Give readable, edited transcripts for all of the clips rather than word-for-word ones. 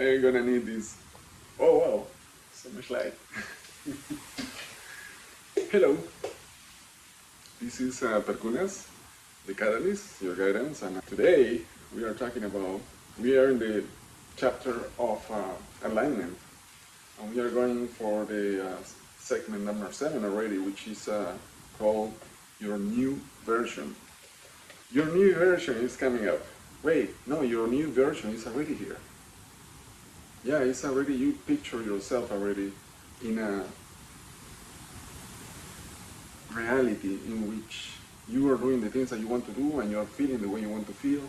I'm gonna need this. Oh wow, so much light. Hello, this is Perkunas, the catalyst, your guidance, and today we are talking about, we are in the chapter of alignment, and we are going for the segment number 7 already, which is called your new version. Your new version is coming up. Wait, no, your new version is already here. Yeah, it's already, you picture yourself already in a reality in which you are doing the things that you want to do and you are feeling the way you want to feel,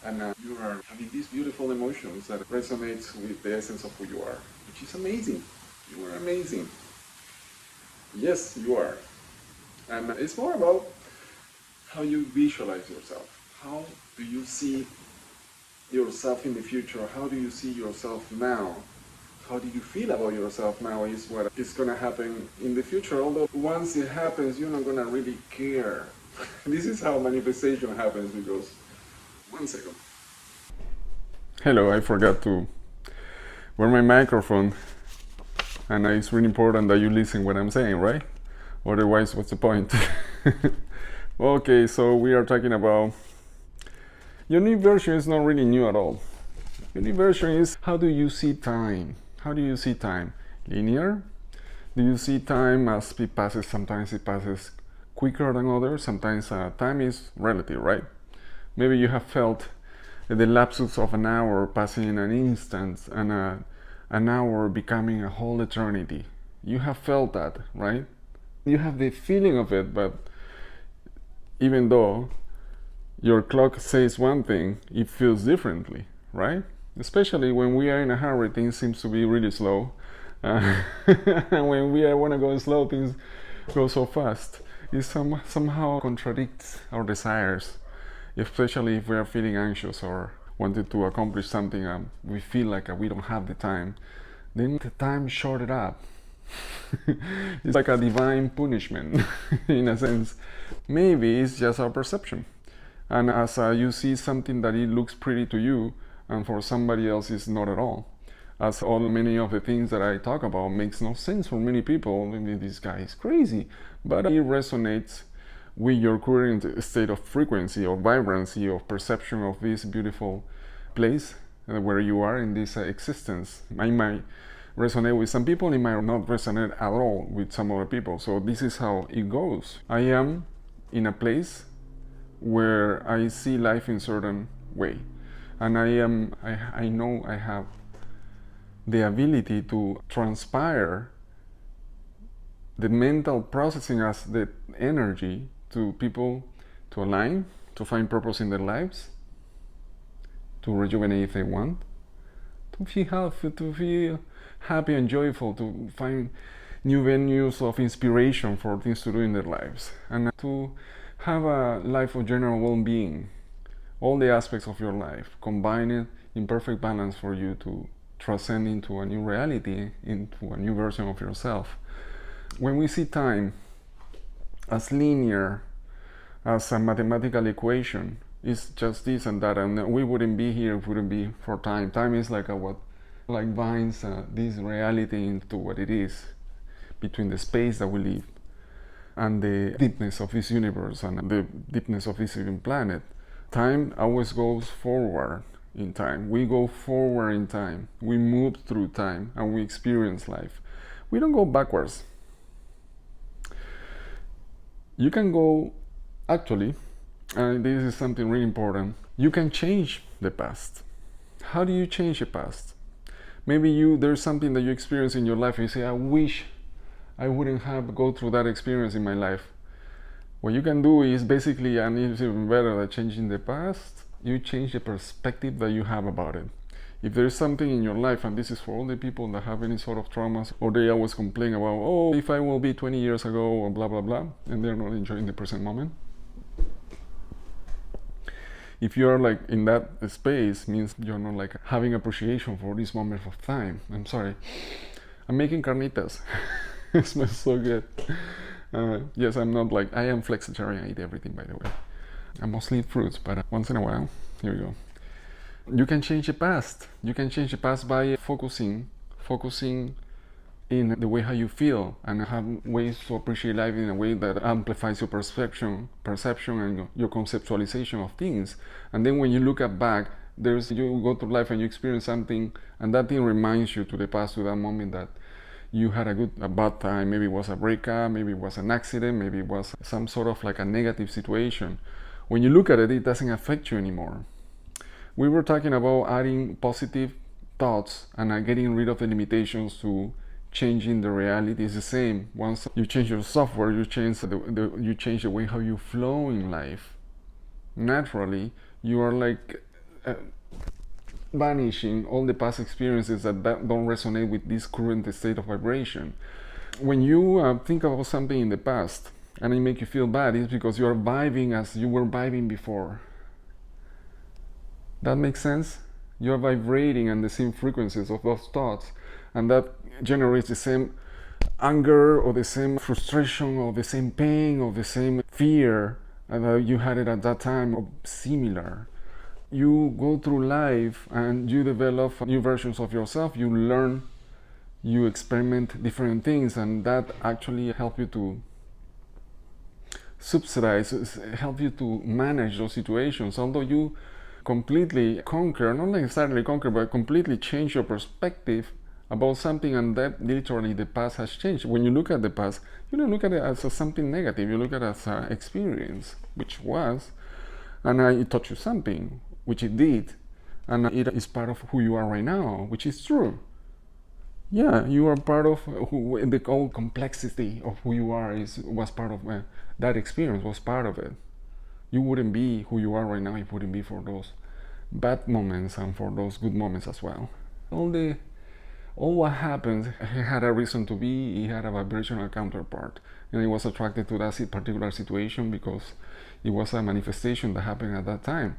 and you are having these beautiful emotions that resonates with the essence of who you are, which is amazing. You are amazing. Yes, you are. And it's more about how you visualize yourself. How do you see yourself in the future? How do you see yourself now? How do you feel about yourself now is what is going to happen in the future. Although once it happens, you're not going to really care. This is how manifestation happens, because, one second. Hello, I forgot to wear my microphone, and it's really important that you listen what I'm saying, right? Otherwise, what's the point? Okay, so we are talking about your new version is not really new at all. Your new version is, how do you see time? How do you see time? Linear? Do you see time as it passes? Sometimes it passes quicker than others. Sometimes time is relative, right? Maybe you have felt the lapses of an hour passing in an instant, and an hour becoming a whole eternity. You have felt that, right? You have the feeling of it, but even though your clock says one thing, it feels differently, right? Especially when we are in a hurry, things seem to be really slow. And when we want to go slow, things go so fast. It somehow contradicts our desires, especially if we are feeling anxious or wanted to accomplish something and we feel like we don't have the time. Then the time shorted up. It's like a divine punishment, in a sense. Maybe it's just our perception. And as you see something that it looks pretty to you, and for somebody else it's not at all. As many of the things that I talk about makes no sense for many people. Maybe this guy is crazy, but it resonates with your current state of frequency or vibrancy of perception of this beautiful place where you are in this existence. I might resonate with some people, it might not resonate at all with some other people. So this is how it goes. I am in a place where I see life in a certain way, and I know I have the ability to transpire the mental processing as the energy to people to align, to find purpose in their lives, to rejuvenate if they want, to feel healthy, to feel happy and joyful, to find new venues of inspiration for things to do in their lives, and to have a life of general well-being. All the aspects of your life combined in perfect balance for you to transcend into a new reality, into a new version of yourself. When we see time as linear, as a mathematical equation, it's just this and that, and we wouldn't be here if it wouldn't be for time. Time is like what binds this reality into what it is, between the space that we live and the deepness of this universe and the deepness of this even planet. Time always goes forward in time. We go forward in time. We move through time and we experience life. We don't go backwards. You can go, actually, and this is something really important, you can change the past. How do you change the past? Maybe there's something that you experience in your life and you say, I wish I wouldn't have go through that experience in my life. What you can do is basically, and it's even better than changing the past, you change the perspective that you have about it. If there's something in your life, and this is for all the people that have any sort of traumas, or they always complain about, oh, if I will be 20 years ago, or blah, blah, blah, and they're not enjoying the present moment. If you're like in that space, means you're not like having appreciation for this moment of time. I'm sorry. I'm making carnitas. It smells so good. Yes, I'm not like, I am flexitarian, I eat everything, by the way. I mostly eat fruits, but once in a while, here we go. You can change the past. You can change the past by focusing in the way how you feel, and have ways to appreciate life in a way that amplifies your perception and your conceptualization of things. And then when you look at back, you go through life and you experience something, and that thing reminds you to the past, to that moment that you had a bad time. Maybe it was a breakup, maybe it was an accident, maybe it was some sort of like a negative situation. When you look at it, it doesn't affect you anymore. We were talking about adding positive thoughts and getting rid of the limitations to changing the reality. Is the same. Once you change your software, you change the way how you flow in life. Naturally, you are like banishing all the past experiences that don't resonate with this current state of vibration. When you think about something in the past and it makes you feel bad, it's because you are vibing as you were vibing before. That makes sense? You're vibrating on the same frequencies of those thoughts, and that generates the same anger or the same frustration or the same pain or the same fear that you had it at that time, or similar. You go through life and you develop new versions of yourself. You learn, you experiment different things, and that actually help you to subsidize, help you to manage those situations. Although you completely conquer, not necessarily conquer, but completely change your perspective about something, and that literally the past has changed. When you look at the past, you don't look at it as something negative, you look at it as an experience, which was, and it taught you something, which it did, and it is part of who you are right now, which is true. Yeah, you are part of the whole complexity of who you are was part of that experience, was part of it. You wouldn't be who you are right now if it wouldn't be for those bad moments and for those good moments as well. All what happened, he had a reason to be, he had a vibrational counterpart, and he was attracted to that particular situation because it was a manifestation that happened at that time.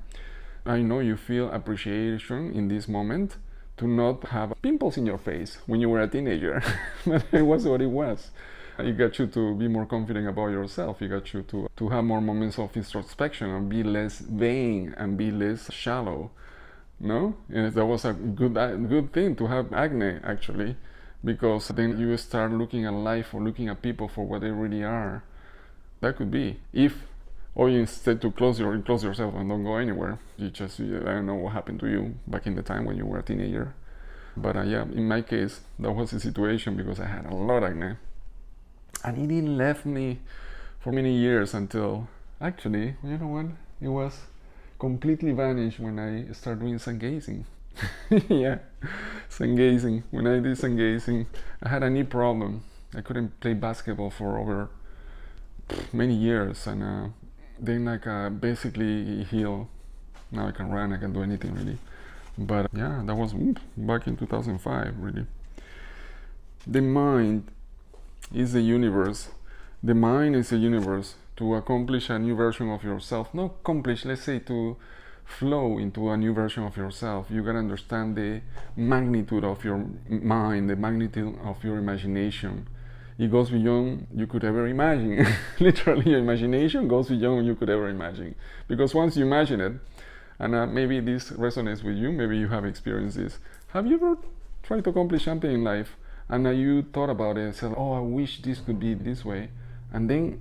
I know you feel appreciation in this moment to not have pimples in your face when you were a teenager. But it was what it was. It got you to be more confident about yourself. It got you to have more moments of introspection and be less vain and be less shallow. No? And that was a good thing to have acne, actually, because then you start looking at life or looking at people for what they really are. That could be. Or you instead to close yourself and don't go anywhere. I don't know what happened to you back in the time when you were a teenager. But yeah, in my case, that was the situation because I had a lot of acne. And it didn't left me for many years until, actually, you know what? It was completely vanished when I started doing sun gazing. Yeah, sun gazing. When I did sun gazing, I had a knee problem. I couldn't play basketball for over many years, and then basically healed. Now I can run, I can do anything really. But yeah, that was back in 2005, really. The mind is the universe. The mind is the universe to accomplish a new version of yourself. Not accomplish, let's say to flow into a new version of yourself. You gotta understand the magnitude of your mind, the magnitude of your imagination. It goes beyond you could ever imagine. Literally, your imagination goes beyond what you could ever imagine. Because once you imagine it, and maybe this resonates with you, maybe you have experienced this. Have you ever tried to accomplish something in life and you thought about it and said, oh, I wish this could be this way, and then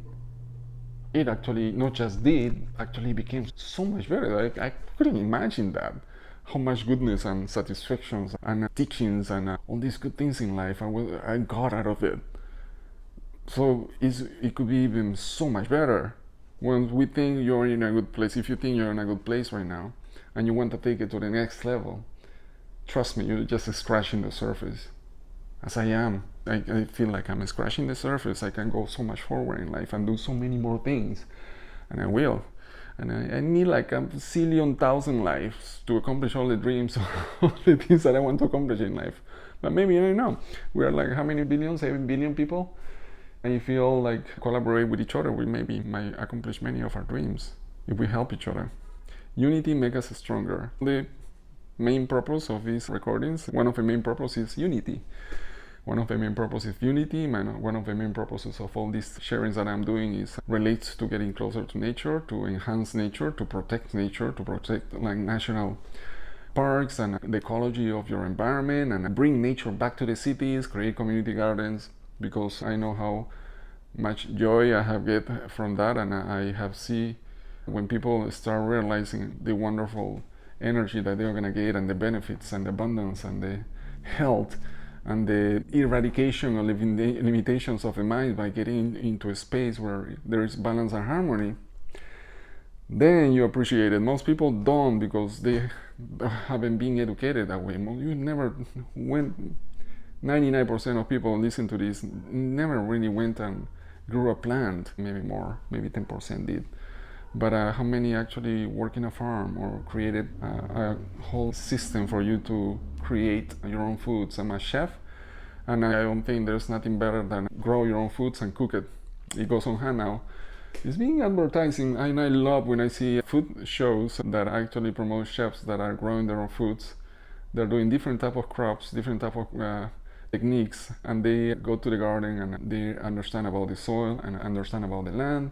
it actually not just did, actually became so much better. Like, I couldn't imagine that. How much goodness and satisfactions and teachings and all these good things in life I got out of it. So it could be even so much better. When we think you're in a good place, if you think you're in a good place right now and you want to take it to the next level, trust me, you're just scratching the surface. As I am, I feel like I'm scratching the surface. I can go so much forward in life and do so many more things, and I will. And I need like a zillion thousand lives to accomplish all the dreams, all the things that I want to accomplish in life. But maybe, I don't know, we are like how many billion, 7 billion people? And if we all like collaborate with each other, we maybe might accomplish many of our dreams if we help each other. Unity makes us stronger. The main purpose of these recordings, one of the main purposes is unity. One of the main purposes is unity, and one of the main purposes of all these sharings that I'm doing is relates to getting closer to nature, to enhance nature, to protect like national parks and the ecology of your environment, and bring nature back to the cities, create community gardens, because I know how much joy I have get from that, and I have seen when people start realizing the wonderful energy that they're gonna get, and the benefits and the abundance and the health and the eradication of limitations of the mind by getting into a space where there is balance and harmony, then you appreciate it. Most people don't, because they haven't been educated that way. You never went, 99% of people listen to this never really went and grew a plant. Maybe more, maybe 10% did. But how many actually work in a farm or created a whole system for you to create your own foods? I'm a chef, and I don't think there's nothing better than grow your own foods and cook it. It goes on hand now. It's being advertising, and I love when I see food shows that actually promote chefs that are growing their own foods. They're doing different type of crops, different type of techniques, and they go to the garden and they understand about the soil and understand about the land,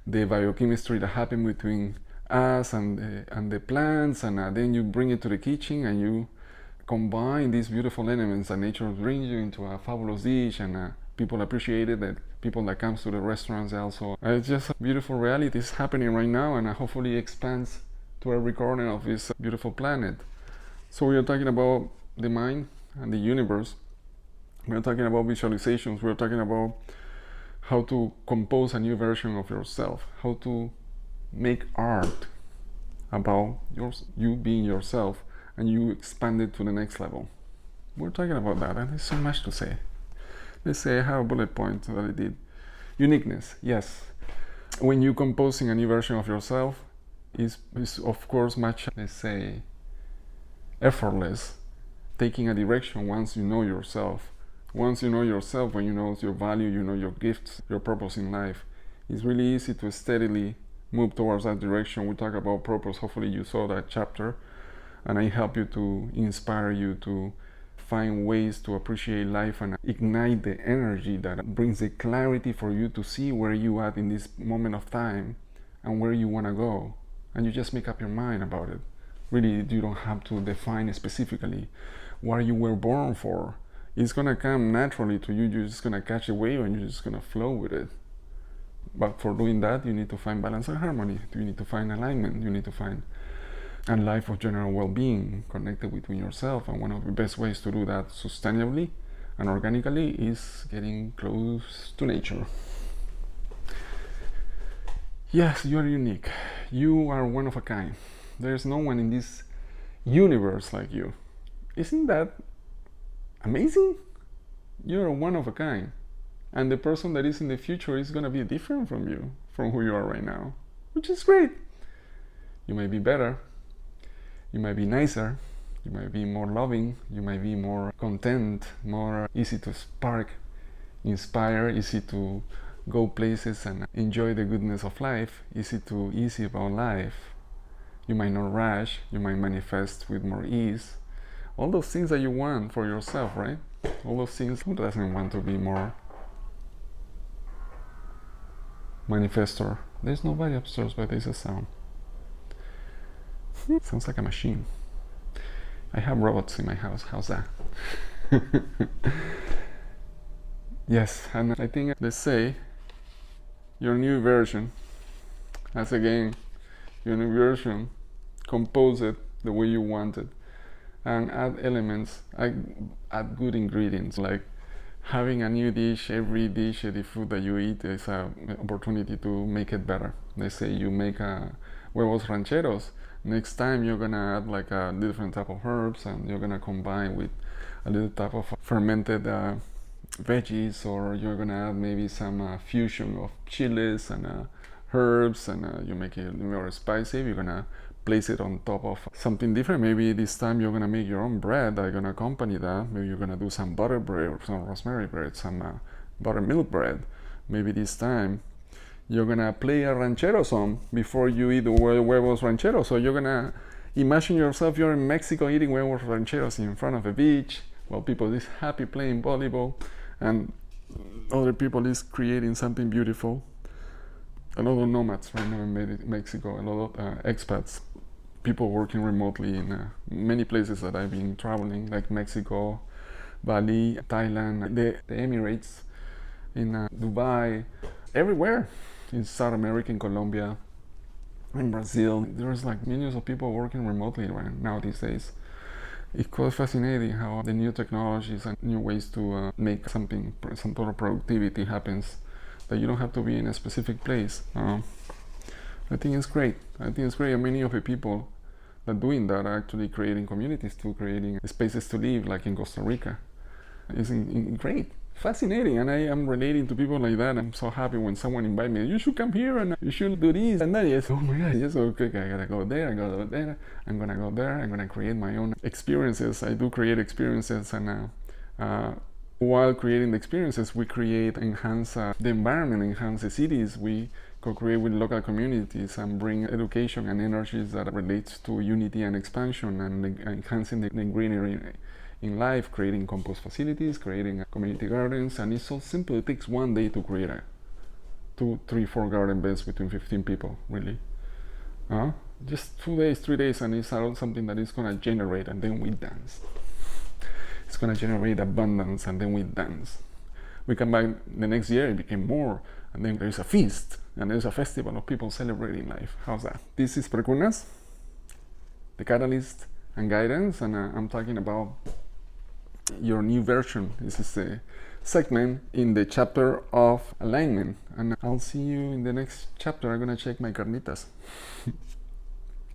the biochemistry that happens between us and the plants, and then you bring it to the kitchen and you combine these beautiful elements and nature brings you into a fabulous dish, and people appreciate it. That people that comes to the restaurants also. It's just a beautiful reality is happening right now, and hopefully expands to every corner of this beautiful planet. So we are talking about the mind and the universe. We are talking about visualizations. We are talking about how to compose a new version of yourself, how to make art about you being yourself, and you expand it to the next level. We're talking about that, and there's so much to say. Let's say I have a bullet point that I did. Uniqueness, yes. When you're composing a new version of yourself, is of course much, let's say, effortless, taking a direction once you know yourself. Once you know yourself, when you know your value, you know your gifts, your purpose in life, it's really easy to steadily move towards that direction. We talk about purpose. Hopefully you saw that chapter, and I help you to inspire you to find ways to appreciate life and ignite the energy that brings the clarity for you to see where you are in this moment of time and where you want to go. And you just make up your mind about it. Really, you don't have to define specifically what you were born for. It's going to come naturally to you. You're just going to catch a wave and you're just going to flow with it. But for doing that, you need to find balance and harmony. You need to find alignment. You need to find a life of general well-being connected between yourself. And one of the best ways to do that sustainably and organically is getting close to nature. Yes, you are unique. You are one of a kind. There's no one in this universe like you. Isn't that amazing? You're one of a kind. And the person that is in the future is going to be different from you, from who you are right now, which is great. You might be better. You might be nicer. You might be more loving. You might be more content, more easy to spark, inspire, easy to go places and enjoy the goodness of life, easy about life. You might not rush. You might manifest with more ease. All those things that you want for yourself, right? All those things. Who doesn't want to be more manifestor? There's nobody upstairs, but there's a sound. Sounds like a machine. I have robots in my house. How's that? Yes, and I think, let's say, your new version, as again, your new version, compose it the way you want it, and add elements, add good ingredients, like having a new dish. Every dish, the food that you eat is an opportunity to make it better. Let's say you make huevos rancheros. Next time you're gonna add like a different type of herbs, and you're gonna combine with a little type of fermented veggies, or you're gonna add maybe some fusion of chilies and herbs, and you make it more spicy. You're gonna place it on top of something different. Maybe this time you're gonna make your own bread that's gonna accompany that. Maybe you're gonna do some butter bread or some rosemary bread, some buttermilk bread. Maybe this time you're gonna play a ranchero song before you eat the huevos rancheros. So you're gonna imagine yourself, you're in Mexico eating huevos rancheros in front of a beach while people is happy playing volleyball, and other people is creating something beautiful. A lot of nomads right now in Mexico, a lot of expats people working remotely in many places that I've been traveling, like Mexico, Bali, Thailand, the Emirates, in Dubai, everywhere, in South America, in Colombia, in Brazil. There's like millions of people working remotely right now these days. It's quite fascinating how the new technologies and new ways to make something, some sort of productivity happens, that you don't have to be in a specific place. I think it's great. I think it's great. And many of the people that doing that are actually creating communities too, creating spaces to live, like in Costa Rica. It's great, fascinating, and I am relating to people like that. I'm so happy when someone invites me. You should come here and you should do this and that. Yes, oh my God, yes, okay, I gotta go there. I gotta go there. I'm gonna go there. I'm gonna create my own experiences. I do create experiences, and while creating the experiences, we create, enhance the environment, enhance the cities. We co-create with local communities and bring education and energies that relates to unity and expansion and enhancing the greenery in life, creating compost facilities, creating community gardens. And it's so simple. It takes one day to create 2, 3, 4 garden beds between 15 people, really. Just 2 days, 3 days, and it's something that is gonna generate, and then we dance. It's gonna generate abundance, and then we dance. We come back the next year, it became more, and then there's a feast, and there's a festival of people celebrating life. How's that? This is Perkunas, the catalyst and guidance, and I'm talking about your new version. This is a segment in the chapter of alignment, and I'll see you in the next chapter. I'm gonna check my carnitas.